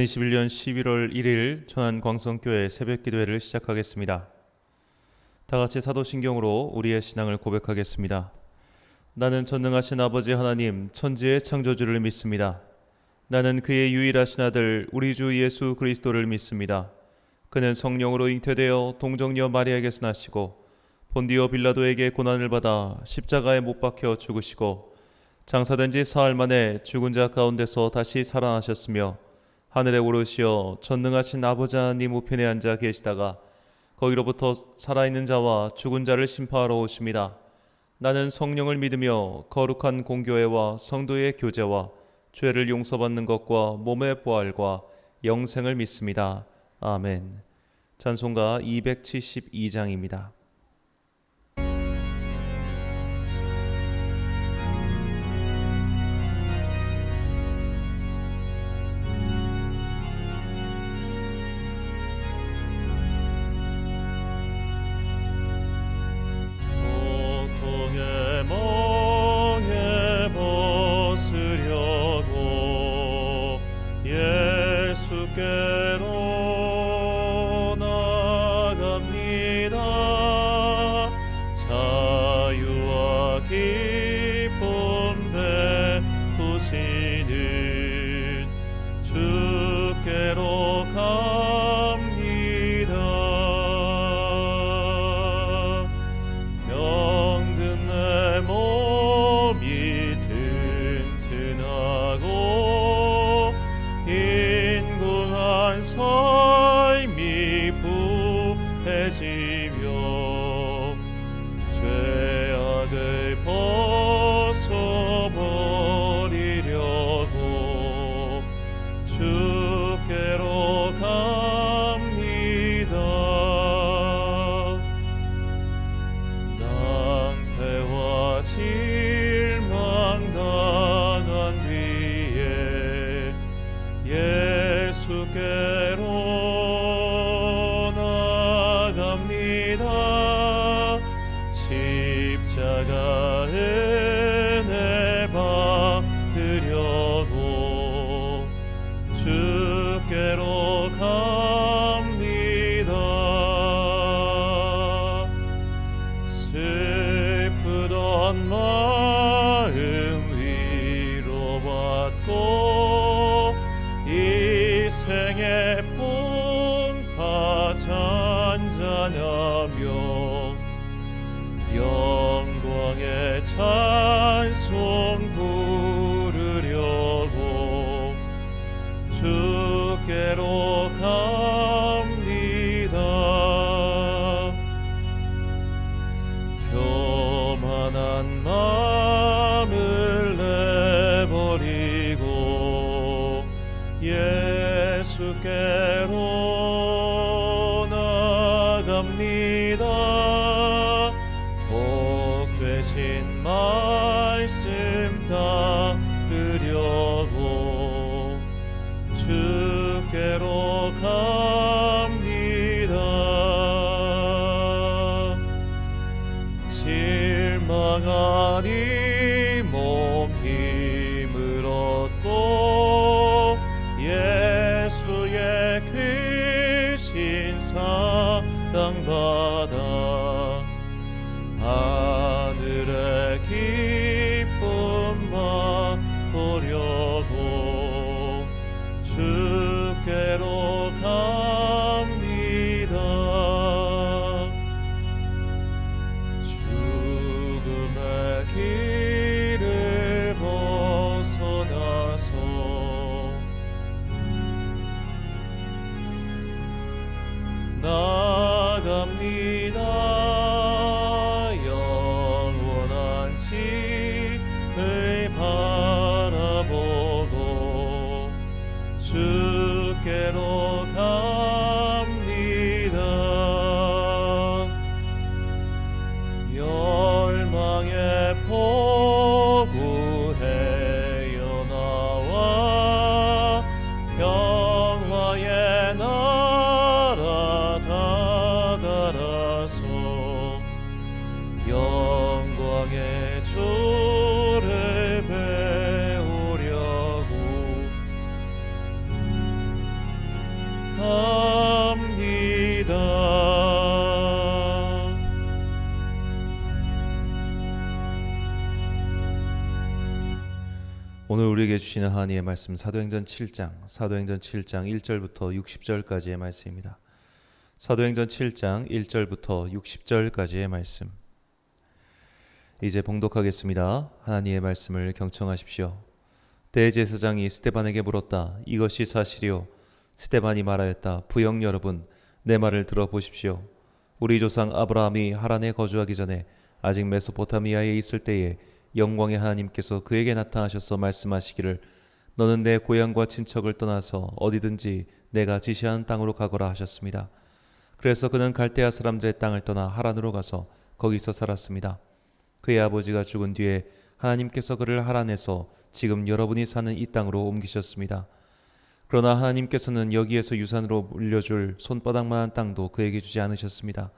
2021년 11월 1일 천안광성교회 새벽기도회를 시작하겠습니다. 다같이 사도신경으로 우리의 신앙을 고백하겠습니다. 나는 전능하신 아버지 하나님 천지의 창조주를 믿습니다. 나는 그의 유일하신 아들 우리 주 예수 그리스도를 믿습니다. 그는 성령으로 잉태되어 동정녀 마리아에게서 나시고 본디오 빌라도에게 고난을 받아 십자가에 못 박혀 죽으시고 장사된 지 사흘 만에 죽은 자 가운데서 다시 살아나셨으며 하늘에 오르시어 전능하신 아버지 하나님 우편에 앉아 계시다가 거기로부터 살아있는 자와 죽은 자를 심판하러 오십니다. 나는 성령을 믿으며 거룩한 공교회와 성도의 교제와 죄를 용서받는 것과 몸의 부활과 영생을 믿습니다. 아멘. 찬송가 272장입니다. 예수께로 나갑니다. 자유와 기쁨 베푸시는 주께로 갑니다. 병든 내 몸이 튼튼하고 인구한 삶이 부해지며 죄악을 벗어버리려고 주께로 갑니다. 낭패와 실망 당한 뒤에 예수께로 나갑니다. 십자가 은혜 받으려고 주께로 갑니다. 슬프던 마음 위로받고 이 생의 풍파 잔잔하며 영광의 찬송 부르려고 주께로 갑니다. 교만한 마음을 내버리고 예수께로 나갑니다. 복 되신 말씀 따르려고 주께로 갑니다. 실망하니 몸 힘을 얻고 예수의 크신 사랑받아 하늘의 기쁨 맛보려고 주께로 갑니다. 죽음의 길을 벗어나서 나갑니다. 영원한 집을 바라보고 주께로 갑니다. 열망의 포구에 나와 평화의 나라 다다라서 영광의 주를 배우려고 오늘 우리에게 주시는 하나님의 말씀 사도행전 7장 1절부터 60절까지의 말씀입니다. 사도행전 7장 1절부터 60절까지의 말씀. 이제 봉독하겠습니다. 하나님의 말씀을 경청하십시오. 대제사장이 스데반에게 물었다. 이것이 사실이요? 스데반이 말하였다. 부영 여러분, 내 말을 들어보십시오. 우리 조상 아브라함이 하란에 거주하기 전에 아직 메소포타미아에 있을 때에 영광의 하나님께서 그에게 나타나셔서 말씀하시기를 너는 내 고향과 친척을 떠나서 어디든지 내가 지시하는 땅으로 가거라 하셨습니다. 그래서 그는 갈대아 사람들의 땅을 떠나 하란으로 가서 거기서 살았습니다. 그의 아버지가 죽은 뒤에 하나님께서 그를 하란에서 지금 여러분이 사는 이 땅으로 옮기셨습니다. 그러나 하나님께서는 여기에서 유산으로 물려줄 손바닥만한 땅도 그에게 주지 않으셨습니다.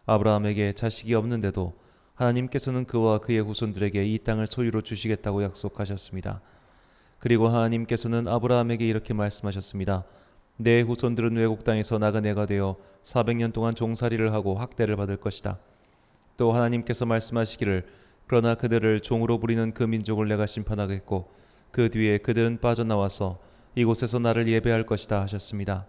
아브라함에게 자식이 없는데도 하나님께서는 그와 그의 후손들에게 이 땅을 소유로 주시겠다고 약속하셨습니다. 그리고 하나님께서는 아브라함에게 이렇게 말씀하셨습니다. 내 후손들은 외국 땅에서 나그네가 되어 400년 동안 종살이를 하고 학대를 받을 것이다. 또 하나님께서 말씀하시기를 그러나 그들을 종으로 부리는 그 민족을 내가 심판하겠고 그 뒤에 그들은 빠져나와서 이곳에서 나를 예배할 것이다 하셨습니다.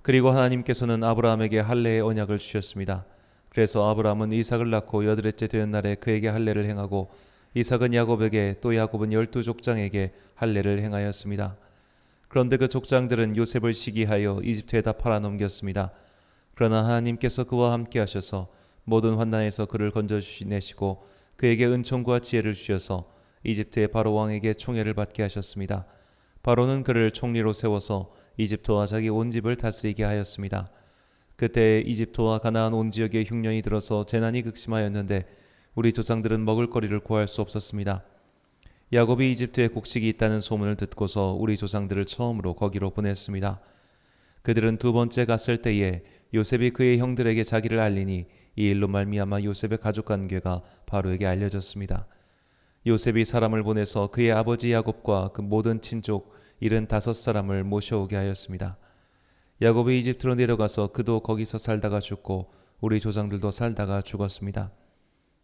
그리고 하나님께서는 아브라함에게 할례의 언약을 주셨습니다. 그래서 아브라함은 이삭을 낳고 여드렛째 되는 날에 그에게 할례를 행하고 이삭은 야곱에게 또 야곱은 12족장에게 할례를 행하였습니다. 그런데 그 족장들은 요셉을 시기하여 이집트에다 팔아넘겼습니다. 그러나 하나님께서 그와 함께 하셔서 모든 환난에서 그를 건져내시고 그에게 은총과 지혜를 주셔서 이집트의 바로 왕에게 총애를 받게 하셨습니다. 바로는 그를 총리로 세워서 이집트와 자기 온 집을 다스리게 하였습니다. 그때 이집트와 가나안 온 지역에 흉년이 들어서 재난이 극심하였는데 우리 조상들은 먹을 거리를 구할 수 없었습니다. 야곱이 이집트에 곡식이 있다는 소문을 듣고서 우리 조상들을 처음으로 거기로 보냈습니다. 그들은 두 번째 갔을 때에 요셉이 그의 형들에게 자기를 알리니 이 일로 말미암아 요셉의 가족관계가 바로에게 알려졌습니다. 요셉이 사람을 보내서 그의 아버지 야곱과 그 모든 친족 75사람을 모셔오게 하였습니다. 야곱이 이집트로 내려가서 그도 거기서 살다가 죽고 우리 조상들도 살다가 죽었습니다.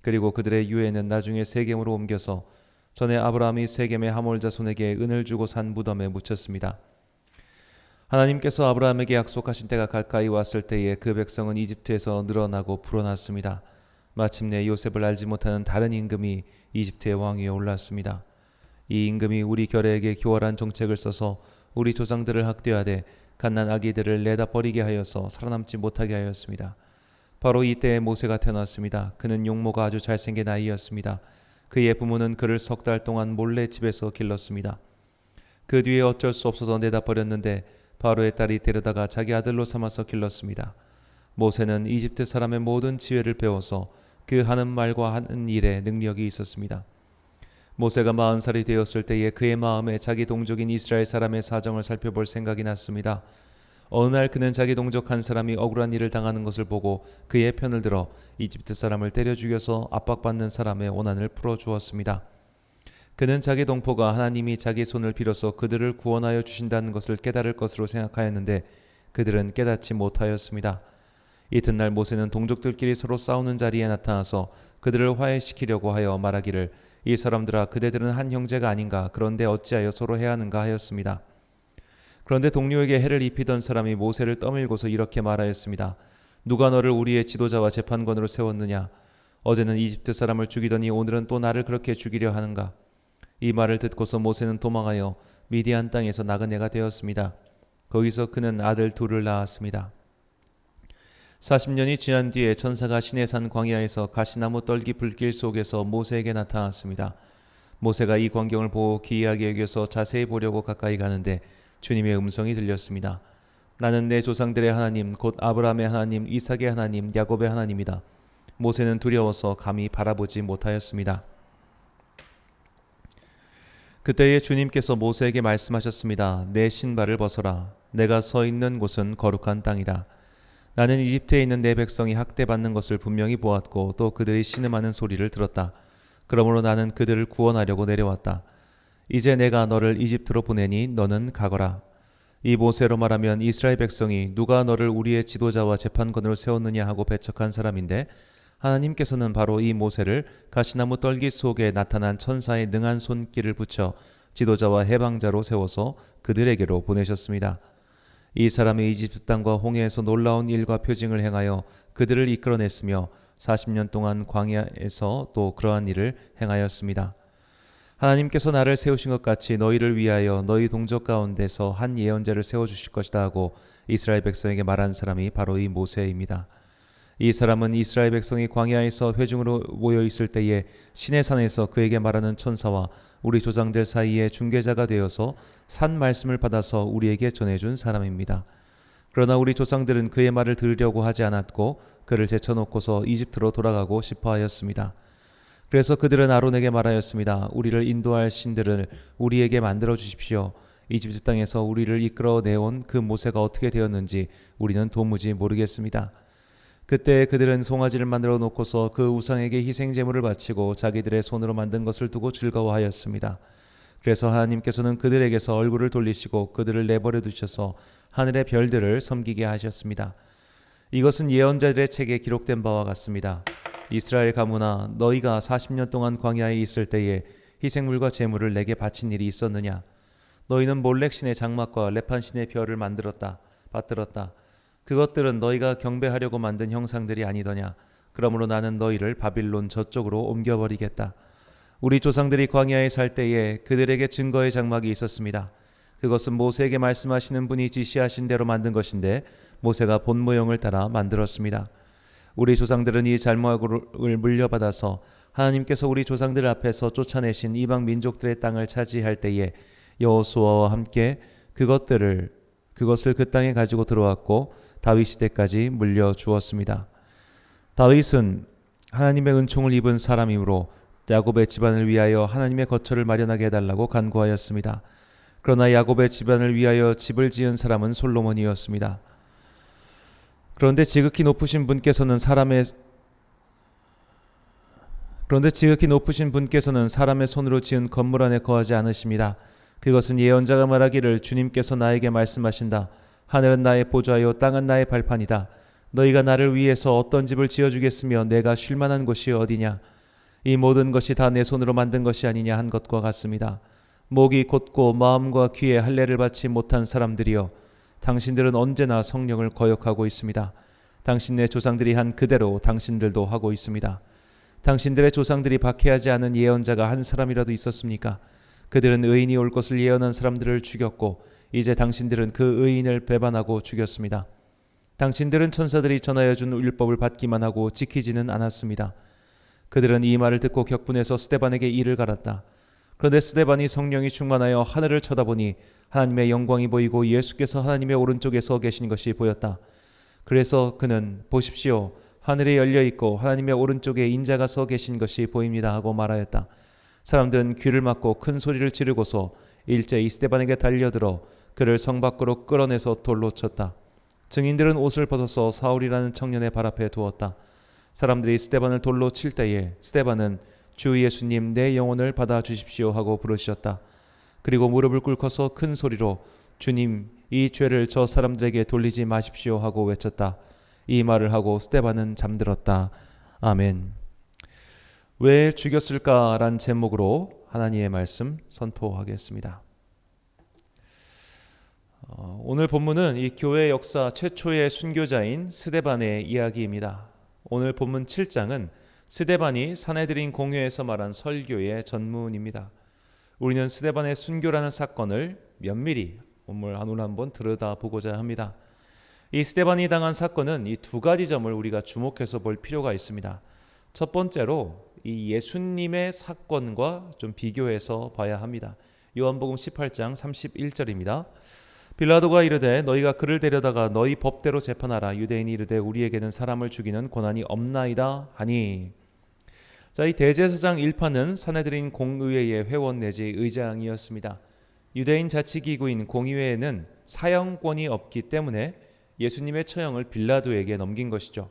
그리고 그들의 유해는 나중에 세겜으로 옮겨서 전에 아브라함이 세겜의 하몰 자손에게 은을 주고 산 무덤에 묻혔습니다. 하나님께서 아브라함에게 약속하신 때가 가까이 왔을 때에 그 백성은 이집트에서 늘어나고 불어났습니다. 마침내 요셉을 알지 못하는 다른 임금이 이집트의 왕위에 올랐습니다. 이 임금이 우리 결애에게 교활한 정책을 써서 우리 조상들을 학대하되 갓난 아기들을 내다 버리게 하여서 살아남지 못하게 하였습니다. 바로 이때에 모세가 태어났습니다. 그는 용모가 아주 잘생긴 아이였습니다. 그의 부모는 그를 3달 동안 몰래 집에서 길렀습니다. 그 뒤에 어쩔 수 없어서 내다 버렸는데 바로의 딸이 데려다가 자기 아들로 삼아서 길렀습니다. 모세는 이집트 사람의 모든 지혜를 배워서 그 하는 말과 하는 일에 능력이 있었습니다. 모세가 40살이 되었을 때에 그의 마음에 자기 동족인 이스라엘 사람의 사정을 살펴볼 생각이 났습니다. 어느 날 그는 자기 동족 한 사람이 억울한 일을 당하는 것을 보고 그의 편을 들어 이집트 사람을 때려 죽여서 압박받는 사람의 원한을 풀어주었습니다. 그는 자기 동포가 하나님이 자기 손을 빌어서 그들을 구원하여 주신다는 것을 깨달을 것으로 생각하였는데 그들은 깨닫지 못하였습니다. 이튿날 모세는 동족들끼리 서로 싸우는 자리에 나타나서 그들을 화해시키려고 하여 말하기를 이 사람들아 그대들은 한 형제가 아닌가 그런데 어찌하여 서로 해하는가 하였습니다. 그런데 동료에게 해를 입히던 사람이 모세를 떠밀고서 이렇게 말하였습니다. 누가 너를 우리의 지도자와 재판관으로 세웠느냐? 어제는 이집트 사람을 죽이더니 오늘은 또 나를 그렇게 죽이려 하는가? 이 말을 듣고서 모세는 도망하여 미디안 땅에서 나그네가 되었습니다. 거기서 그는 아들 둘을 낳았습니다. 40년이 지난 뒤에 천사가 시내산 광야에서 가시나무 떨기 불길 속에서 모세에게 나타났습니다. 모세가 이 광경을 보고 기이하게 여겨서 자세히 보려고 가까이 가는데 주님의 음성이 들렸습니다. 나는 내 조상들의 하나님 곧 아브라함의 하나님 이삭의 하나님 야곱의 하나님이다. 모세는 두려워서 감히 바라보지 못하였습니다. 그때에 주님께서 모세에게 말씀하셨습니다. 내 신발을 벗어라. 내가 서 있는 곳은 거룩한 땅이다. 나는 이집트에 있는 내 백성이 학대받는 것을 분명히 보았고 또 그들이 신음하는 소리를 들었다. 그러므로 나는 그들을 구원하려고 내려왔다. 이제 내가 너를 이집트로 보내니 너는 가거라. 이 모세로 말하면 이스라엘 백성이 누가 너를 우리의 지도자와 재판관으로 세웠느냐 하고 배척한 사람인데, 하나님께서는 바로 이 모세를 가시나무 떨기 속에 나타난 천사의 능한 손길을 붙여 지도자와 해방자로 세워서 그들에게로 보내셨습니다. 이 사람이 이집트 땅과 홍해에서 놀라운 일과 표징을 행하여 그들을 이끌어냈으며 40년 동안 광야에서 또 그러한 일을 행하였습니다. 하나님께서 나를 세우신 것 같이 너희를 위하여 너희 동족 가운데서 한 예언자를 세워주실 것이다 하고 이스라엘 백성에게 말한 사람이 바로 이 모세입니다. 이 사람은 이스라엘 백성이 광야에서 회중으로 모여 있을 때에 시내산에서 그에게 말하는 천사와 우리 조상들 사이에 중개자가 되어서 산 말씀을 받아서 우리에게 전해준 사람입니다. 그러나 우리 조상들은 그의 말을 들으려고 하지 않았고 그를 제쳐놓고서 이집트로 돌아가고 싶어 하였습니다. 그래서 그들은 아론에게 말하였습니다. 우리를 인도할 신들을 우리에게 만들어 주십시오. 이집트 땅에서 우리를 이끌어 내온 그 모세가 어떻게 되었는지 우리는 도무지 모르겠습니다. 그때 그들은 송아지를 만들어 놓고서 그 우상에게 희생 제물을 바치고 자기들의 손으로 만든 것을 두고 즐거워하였습니다. 그래서 하나님께서는 그들에게서 얼굴을 돌리시고 그들을 내버려 두셔서 하늘의 별들을 섬기게 하셨습니다. 이것은 예언자들의 책에 기록된 바와 같습니다. 이스라엘 가문아, 너희가 40년 동안 광야에 있을 때에 희생물과 제물을 내게 바친 일이 있었느냐? 너희는 몰렉신의 장막과 레판신의 별을 받들었다. 그것들은 너희가 경배하려고 만든 형상들이 아니더냐? 그러므로 나는 너희를 바빌론 저쪽으로 옮겨버리겠다. 우리 조상들이 광야에 살 때에 그들에게 증거의 장막이 있었습니다. 그것은 모세에게 말씀하시는 분이 지시하신 대로 만든 것인데 모세가 본 모형을 따라 만들었습니다. 우리 조상들은 이 잘못을 물려받아서 하나님께서 우리 조상들 앞에서 쫓아내신 이방 민족들의 땅을 차지할 때에 여호수아와 함께 그것을 그 땅에 가지고 들어왔고 다윗 시대까지 물려주었습니다. 다윗은 하나님의 은총을 입은 사람이므로 야곱의 집안을 위하여 하나님의 거처를 마련하게 해달라고 간구하였습니다. 그러나 야곱의 집안을 위하여 집을 지은 사람은 솔로몬이었습니다. 그런데 지극히 높으신 분께서는 사람의 손으로 지은 건물 안에 거하지 않으십니다. 그것은 예언자가 말하기를 주님께서 나에게 말씀하신다. 하늘은 나의 보좌요 땅은 나의 발판이다. 너희가 나를 위해서 어떤 집을 지어주겠으며 내가 쉴 만한 곳이 어디냐? 이 모든 것이 다 내 손으로 만든 것이 아니냐 한 것과 같습니다. 목이 곧고 마음과 귀에 할례를 받지 못한 사람들이여, 당신들은 언제나 성령을 거역하고 있습니다. 당신네 조상들이 한 그대로 당신들도 하고 있습니다. 당신들의 조상들이 박해하지 않은 예언자가 한 사람이라도 있었습니까? 그들은 의인이 올 것을 예언한 사람들을 죽였고 이제 당신들은 그 의인을 배반하고 죽였습니다. 당신들은 천사들이 전하여 준 율법을 받기만 하고 지키지는 않았습니다. 그들은 이 말을 듣고 격분해서 스데반에게 이를 갈았다. 그런데 스데반이 성령이 충만하여 하늘을 쳐다보니 하나님의 영광이 보이고 예수께서 하나님의 오른쪽에 서 계신 것이 보였다. 그래서 그는 보십시오, 하늘이 열려 있고 하나님의 오른쪽에 인자가 서 계신 것이 보입니다 하고 말하였다. 사람들은 귀를 막고 큰 소리를 지르고서 일제히 스데반에게 달려들어 그를 성 밖으로 끌어내서 돌로 쳤다. 증인들은 옷을 벗어서 사울이라는 청년의 발 앞에 두었다. 사람들이 스데반을 돌로 칠 때에 스데반은 주 예수님, 내 영혼을 받아 주십시오 하고 부르셨다. 그리고 무릎을 꿇고서 큰 소리로 주님, 이 죄를 저 사람들에게 돌리지 마십시오 하고 외쳤다. 이 말을 하고 스데반은 잠들었다. 아멘. 왜 죽였을까란 제목으로 하나님의 말씀 선포하겠습니다. 오늘 본문은 이 교회 역사 최초의 순교자인 스데반의 이야기입니다. 오늘 본문 7장은 스데반이 사내들인 공회에서 말한 설교의 전문입니다. 우리는 스데반의 순교라는 사건을 면밀히 오늘 한번 들여다보고자 합니다. 이 스데반이 당한 사건은 이 두 가지 점을 우리가 주목해서 볼 필요가 있습니다. 첫 번째로 이 예수님의 사건과 좀 비교해서 봐야 합니다. 요한복음 18장 31절입니다. 빌라도가 이르되 너희가 그를 데려다가 너희 법대로 재판하라. 유대인이 이르되 우리에게는 사람을 죽이는 권한이 없나이다 하니. 자, 이 대제사장 일파는 사내들인 공의회의 회원 내지 의장이었습니다. 유대인 자치기구인 공의회에는 사형권이 없기 때문에 예수님의 처형을 빌라도에게 넘긴 것이죠.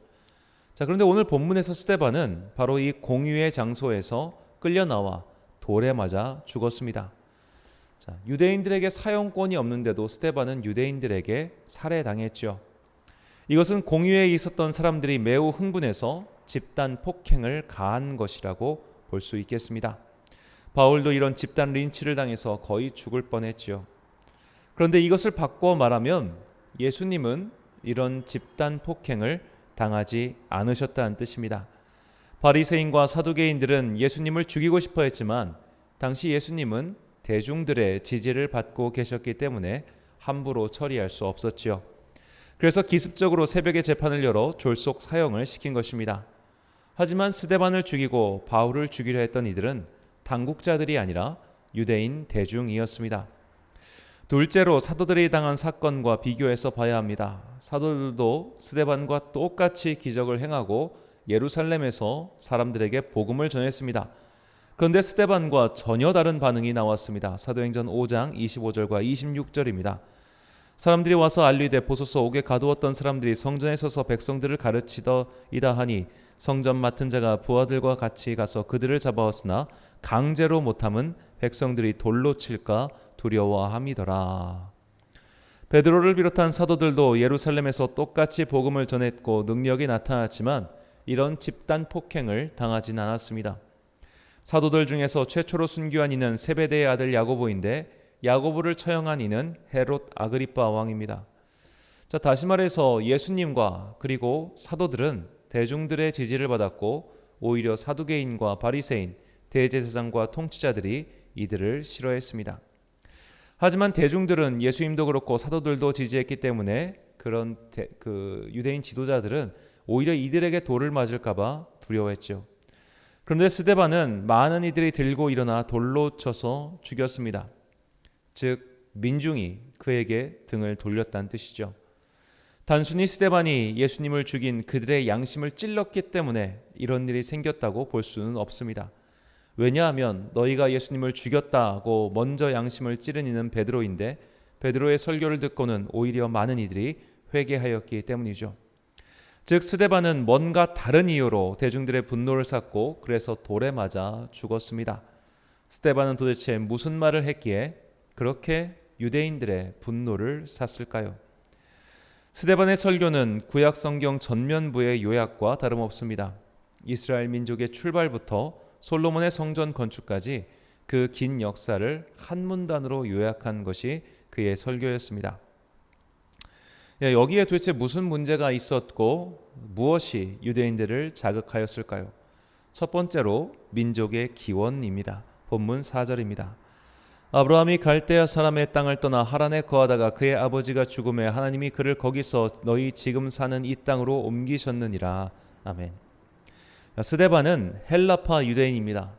자, 그런데 오늘 본문에서 스데반은 바로 이 공의회 장소에서 끌려 나와 돌에 맞아 죽었습니다. 자, 유대인들에게 사형권이 없는데도 스데반은 유대인들에게 살해당했죠. 이것은 공유에 있었던 사람들이 매우 흥분해서 집단 폭행을 가한 것이라고 볼 수 있겠습니다. 바울도 이런 집단 린치를 당해서 거의 죽을 뻔했지요. 그런데 이것을 바꿔 말하면 예수님은 이런 집단 폭행을 당하지 않으셨다는 뜻입니다. 바리새인과 사두개인들은 예수님을 죽이고 싶어 했지만 당시 예수님은 대중들의 지지를 받고 계셨기 때문에 함부로 처리할 수 없었지요. 그래서 기습적으로 새벽에 재판을 열어 졸속 사형을 시킨 것입니다. 하지만 스데반을 죽이고 바울을 죽이려 했던 이들은 당국자들이 아니라 유대인 대중이었습니다. 둘째로 사도들이 당한 사건과 비교해서 봐야 합니다. 사도들도 스데반과 똑같이 기적을 행하고 예루살렘에서 사람들에게 복음을 전했습니다. 그런데 스데반과 전혀 다른 반응이 나왔습니다. 사도행전 5장 25절과 26절입니다. 사람들이 와서 알리되 보소서 옥에 가두었던 사람들이 성전에 서서 백성들을 가르치더이다 하니 성전 맡은 자가 부하들과 같이 가서 그들을 잡아왔으나 강제로 못함은 백성들이 돌로 칠까 두려워함이더라. 베드로를 비롯한 사도들도 예루살렘에서 똑같이 복음을 전했고 능력이 나타났지만 이런 집단 폭행을 당하진 않았습니다. 사도들 중에서 최초로 순교한 이는 세베대의 아들 야고보인데 야고보를 처형한 이는 헤롯 아그리빠 왕입니다. 자, 다시 말해서 예수님과 그리고 사도들은 대중들의 지지를 받았고 오히려 사두개인과 바리새인, 대제사장과 통치자들이 이들을 싫어했습니다. 하지만 대중들은 예수님도 그렇고 사도들도 지지했기 때문에 그런 유대인 지도자들은 오히려 이들에게 돌을 맞을까 봐 두려워했죠. 그런데 스데반은 많은 이들이 들고 일어나 돌로 쳐서 죽였습니다. 즉 민중이 그에게 등을 돌렸다는 뜻이죠. 단순히 스데반이 예수님을 죽인 그들의 양심을 찔렀기 때문에 이런 일이 생겼다고 볼 수는 없습니다. 왜냐하면 너희가 예수님을 죽였다고 먼저 양심을 찌른 이는 베드로인데 베드로의 설교를 듣고는 오히려 많은 이들이 회개하였기 때문이죠. 즉 스데반은 뭔가 다른 이유로 대중들의 분노를 샀고 그래서 돌에 맞아 죽었습니다. 스데반은 도대체 무슨 말을 했기에 그렇게 유대인들의 분노를 샀을까요? 스데반의 설교는 구약 성경 전면부의 요약과 다름없습니다. 이스라엘 민족의 출발부터 솔로몬의 성전 건축까지 그 긴 역사를 한 문단으로 요약한 것이 그의 설교였습니다. 여기에 도대체 무슨 문제가 있었고 무엇이 유대인들을 자극하였을까요? 첫 번째로 민족의 기원입니다. 본문 4절입니다. 아브라함이 갈대아 사람의 땅을 떠나 하란에 거하다가 그의 아버지가 죽음에 하나님이 그를 거기서 너희 지금 사는 이 땅으로 옮기셨느니라. 아멘. 스데반은 헬라파 유대인입니다.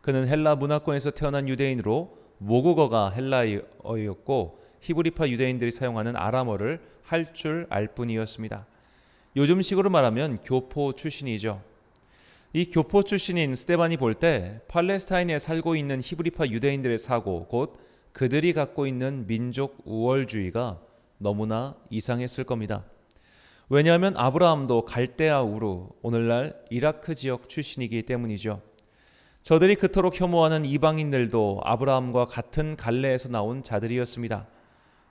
그는 헬라 문화권에서 태어난 유대인으로 모국어가 헬라어였고 히브리파 유대인들이 사용하는 아람어를 할 줄 알 뿐이었습니다. 요즘식으로 말하면 교포 출신이죠. 이 교포 출신인 스데반이 볼 때 팔레스타인에 살고 있는 히브리파 유대인들의 사고, 곧 그들이 갖고 있는 민족 우월주의가 너무나 이상했을 겁니다. 왜냐하면 아브라함도 갈대아 우르, 오늘날 이라크 지역 출신이기 때문이죠. 저들이 그토록 혐오하는 이방인들도 아브라함과 같은 갈래에서 나온 자들이었습니다.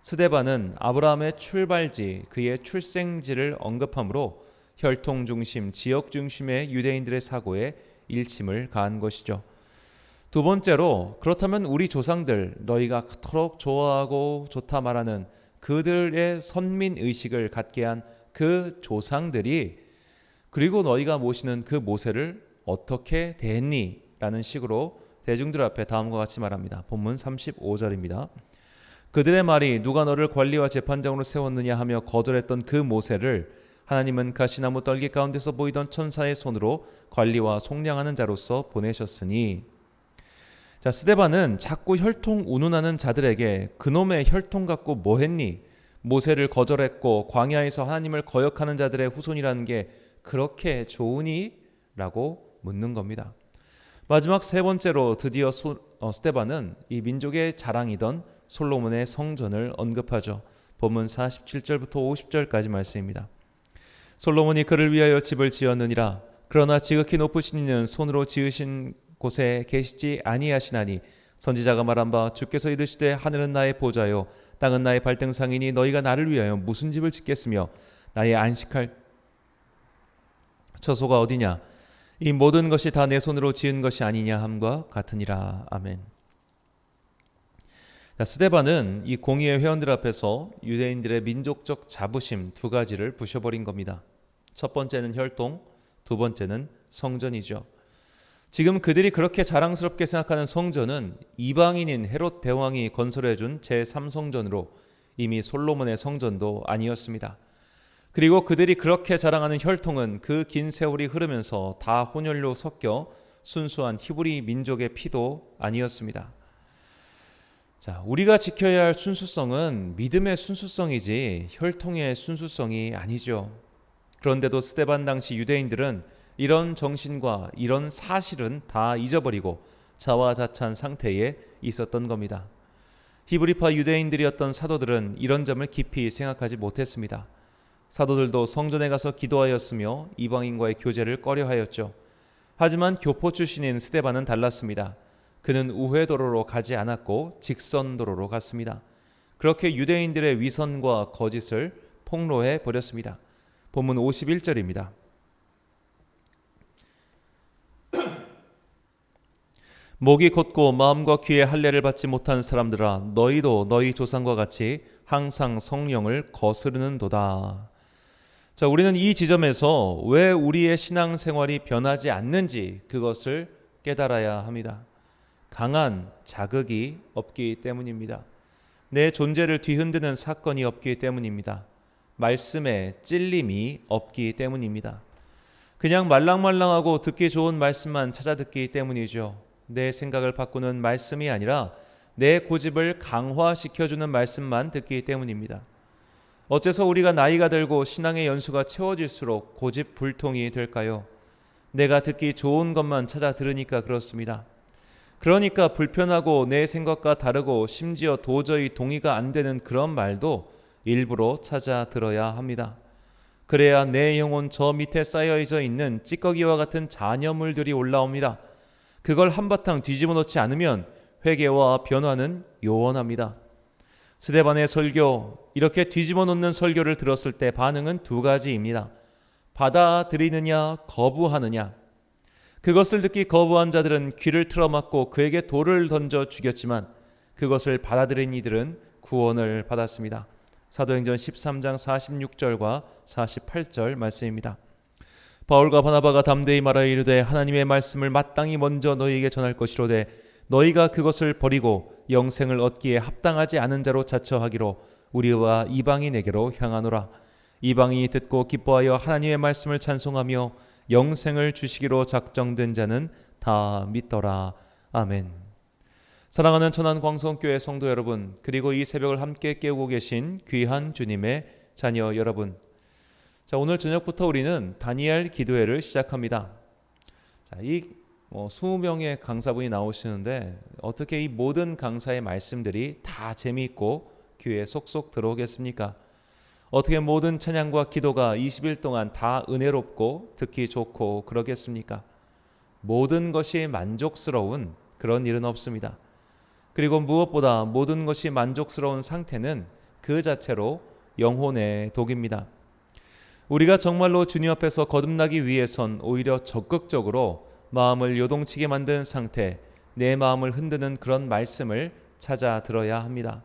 스데반은 아브라함의 출발지, 그의 출생지를 언급함으로 혈통 중심, 지역 중심의 유대인들의 사고에 일침을 가한 것이죠. 두 번째로, 그렇다면 우리 조상들, 너희가 그토록 좋아하고 좋다 말하는 그들의 선민의식을 갖게 한 그 조상들이 그리고 너희가 모시는 그 모세를 어떻게 대했니? 라는 식으로 대중들 앞에 다음과 같이 말합니다. 본문 35절입니다. 그들의 말이 누가 너를 관리와 재판장으로 세웠느냐 하며 거절했던 그 모세를 하나님은 가시나무 떨기 가운데서 보이던 천사의 손으로 관리와 속량하는 자로서 보내셨으니. 자, 스데반은 자꾸 혈통 운운하는 자들에게 그놈의 혈통 갖고 뭐 했니? 모세를 거절했고 광야에서 하나님을 거역하는 자들의 후손이라는 게 그렇게 좋으니? 라고 묻는 겁니다. 마지막 세 번째로 드디어 스데반은 이 민족의 자랑이던 솔로몬의 성전을 언급하죠. 본문 47절부터 50절까지 말씀입니다. 솔로몬이 그를 위하여 집을 지었느니라. 그러나 지극히 높으신 이는 손으로 지으신 곳에 계시지 아니하시나니 선지자가 말한 바 주께서 이르시되 하늘은 나의 보좌요 땅은 나의 발등상이니 너희가 나를 위하여 무슨 집을 짓겠으며 나의 안식할 처소가 어디냐 이 모든 것이 다 내 손으로 지은 것이 아니냐 함과 같으니라. 아멘. 스데반은 이 공의회 회원들 앞에서 유대인들의 민족적 자부심 두 가지를 부셔버린 겁니다. 첫 번째는 혈통, 두 번째는 성전이죠. 지금 그들이 그렇게 자랑스럽게 생각하는 성전은 이방인인 헤롯 대왕이 건설해준 제3성전으로 이미 솔로몬의 성전도 아니었습니다. 그리고 그들이 그렇게 자랑하는 혈통은 그 긴 세월이 흐르면서 다 혼혈로 섞여 순수한 히브리 민족의 피도 아니었습니다. 자, 우리가 지켜야 할 순수성은 믿음의 순수성이지 혈통의 순수성이 아니죠. 그런데도 스데반 당시 유대인들은 이런 정신과 이런 사실은 다 잊어버리고 자화자찬 상태에 있었던 겁니다. 히브리파 유대인들이었던 사도들은 이런 점을 깊이 생각하지 못했습니다. 사도들도 성전에 가서 기도하였으며 이방인과의 교제를 꺼려하였죠. 하지만 교포 출신인 스데반은 달랐습니다. 그는 우회도로로 가지 않았고 직선도로로 갔습니다. 그렇게 유대인들의 위선과 거짓을 폭로해 버렸습니다. 본문 51절입니다. 목이 곧고 마음과 귀에 할례를 받지 못한 사람들아 너희도 너희 조상과 같이 항상 성령을 거스르는도다. 자, 우리는 이 지점에서 왜 우리의 신앙생활이 변하지 않는지 그것을 깨달아야 합니다. 강한 자극이 없기 때문입니다. 내 존재를 뒤흔드는 사건이 없기 때문입니다. 말씀에 찔림이 없기 때문입니다. 그냥 말랑말랑하고 듣기 좋은 말씀만 찾아 듣기 때문이죠. 내 생각을 바꾸는 말씀이 아니라 내 고집을 강화시켜주는 말씀만 듣기 때문입니다. 어째서 우리가 나이가 들고 신앙의 연수가 채워질수록 고집불통이 될까요? 내가 듣기 좋은 것만 찾아 들으니까 그렇습니다. 그러니까 불편하고 내 생각과 다르고 심지어 도저히 동의가 안 되는 그런 말도 일부러 찾아 들어야 합니다. 그래야 내 영혼 저 밑에 쌓여져 있는 찌꺼기와 같은 잔여물들이 올라옵니다. 그걸 한바탕 뒤집어 놓지 않으면 회개와 변화는 요원합니다. 스데반의 설교, 이렇게 뒤집어 놓는 설교를 들었을 때 반응은 두 가지입니다. 받아들이느냐 거부하느냐. 그것을 듣기 거부한 자들은 귀를 틀어막고 그에게 돌을 던져 죽였지만 그것을 받아들인 이들은 구원을 받았습니다. 사도행전 13장 46절과 48절 말씀입니다. 바울과 바나바가 담대히 말하여 이르되 하나님의 말씀을 마땅히 먼저 너희에게 전할 것이로되 너희가 그것을 버리고 영생을 얻기에 합당하지 않은 자로 자처하기로 우리와 이방인에게로 향하노라. 이방인이 듣고 기뻐하여 하나님의 말씀을 찬송하며 영생을 주시기로 작정된 자는 다 믿더라. 아멘. 사랑하는 천안광성교회 성도 여러분, 그리고 이 새벽을 함께 깨우고 계신 귀한 주님의 자녀 여러분, 자, 오늘 저녁부터 우리는 다니엘 기도회를 시작합니다. 자, 이 20명의 강사분이 나오시는데 어떻게 이 모든 강사의 말씀들이 다 재미있고 귀에 속속 들어오겠습니까? 어떻게 모든 찬양과 기도가 20일 동안 다 은혜롭고 듣기 좋고 그러겠습니까? 모든 것이 만족스러운 그런 일은 없습니다. 그리고 무엇보다 모든 것이 만족스러운 상태는 그 자체로 영혼의 독입니다. 우리가 정말로 주님 앞에서 거듭나기 위해선 오히려 적극적으로 마음을 요동치게 만드는 상태, 내 마음을 흔드는 그런 말씀을 찾아 들어야 합니다.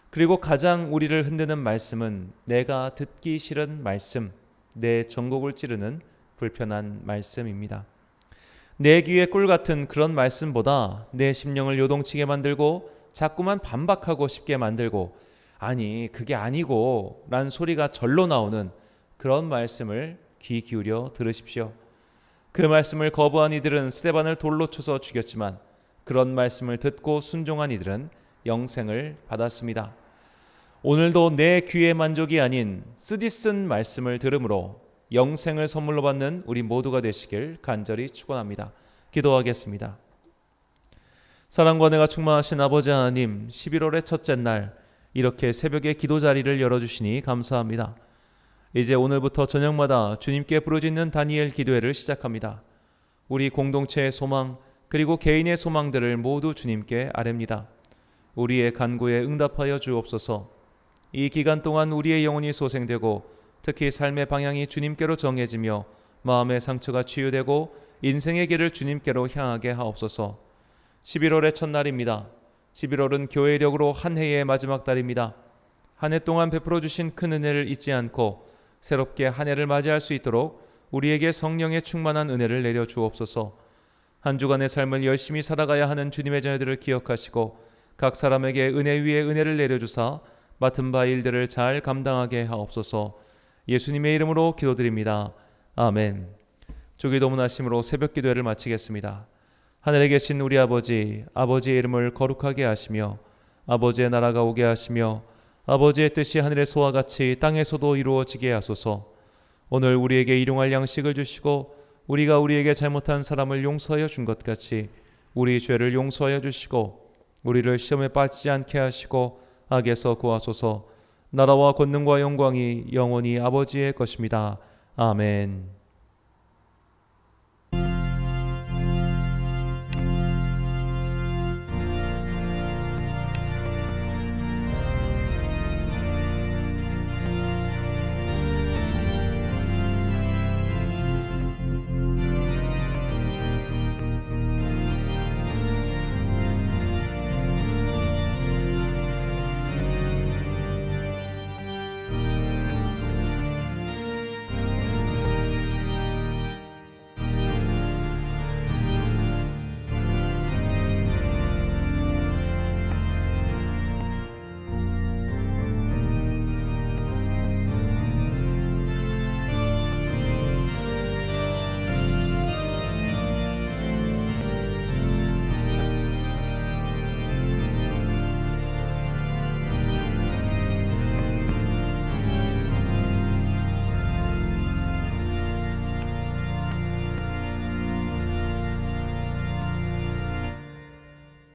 그리고 가장 우리를 흔드는 말씀은 내가 듣기 싫은 말씀, 내 전곡을 찌르는 불편한 말씀입니다. 내 귀에 꿀 같은 그런 말씀보다 내 심령을 요동치게 만들고 자꾸만 반박하고 싶게 만들고 아니 그게 아니고 라는 소리가 절로 나오는 그런 말씀을 귀 기울여 들으십시오. 그 말씀을 거부한 이들은 스데반을 돌로 쳐서 죽였지만 그런 말씀을 듣고 순종한 이들은 영생을 받았습니다. 오늘도 내 귀의 만족이 아닌 쓰디쓴 말씀을 들음으로 영생을 선물로 받는 우리 모두가 되시길 간절히 축원합니다. 기도하겠습니다. 사랑과 은혜가 충만하신 아버지 하나님, 11월의 첫째 날 이렇게 새벽에 기도 자리를 열어주시니 감사합니다. 이제 오늘부터 저녁마다 주님께 부르짖는 다니엘 기도회를 시작합니다. 우리 공동체의 소망, 그리고 개인의 소망들을 모두 주님께 아뢰입니다. 우리의 간구에 응답하여 주옵소서. 이 기간 동안 우리의 영혼이 소생되고 특히 삶의 방향이 주님께로 정해지며 마음의 상처가 치유되고 인생의 길을 주님께로 향하게 하옵소서. 11월의 첫날입니다. 11월은 교회력으로 한 해의 마지막 달입니다. 한 해 동안 베풀어 주신 큰 은혜를 잊지 않고 새롭게 한 해를 맞이할 수 있도록 우리에게 성령의 충만한 은혜를 내려 주옵소서. 한 주간의 삶을 열심히 살아가야 하는 주님의 자녀들을 기억하시고 각 사람에게 은혜 위에 은혜를 내려주사 맡은 바 일들을 잘 감당하게 하옵소서. 예수님의 이름으로 기도드립니다. 아멘. 주기도문하심으로 새벽 기도회를 마치겠습니다. 하늘에 계신 우리 아버지, 아버지의 이름을 거룩하게 하시며 아버지의 나라가 오게 하시며 아버지의 뜻이 하늘에서와 같이 땅에서도 이루어지게 하소서. 오늘 우리에게 일용할 양식을 주시고 우리가 우리에게 잘못한 사람을 용서하여 준 것 같이 우리 죄를 용서하여 주시고 우리를 시험에 빠지지 않게 하시고 악에서 구하소서. 나라와 권능과 영광이 영원히 아버지의 것입니다. 아멘.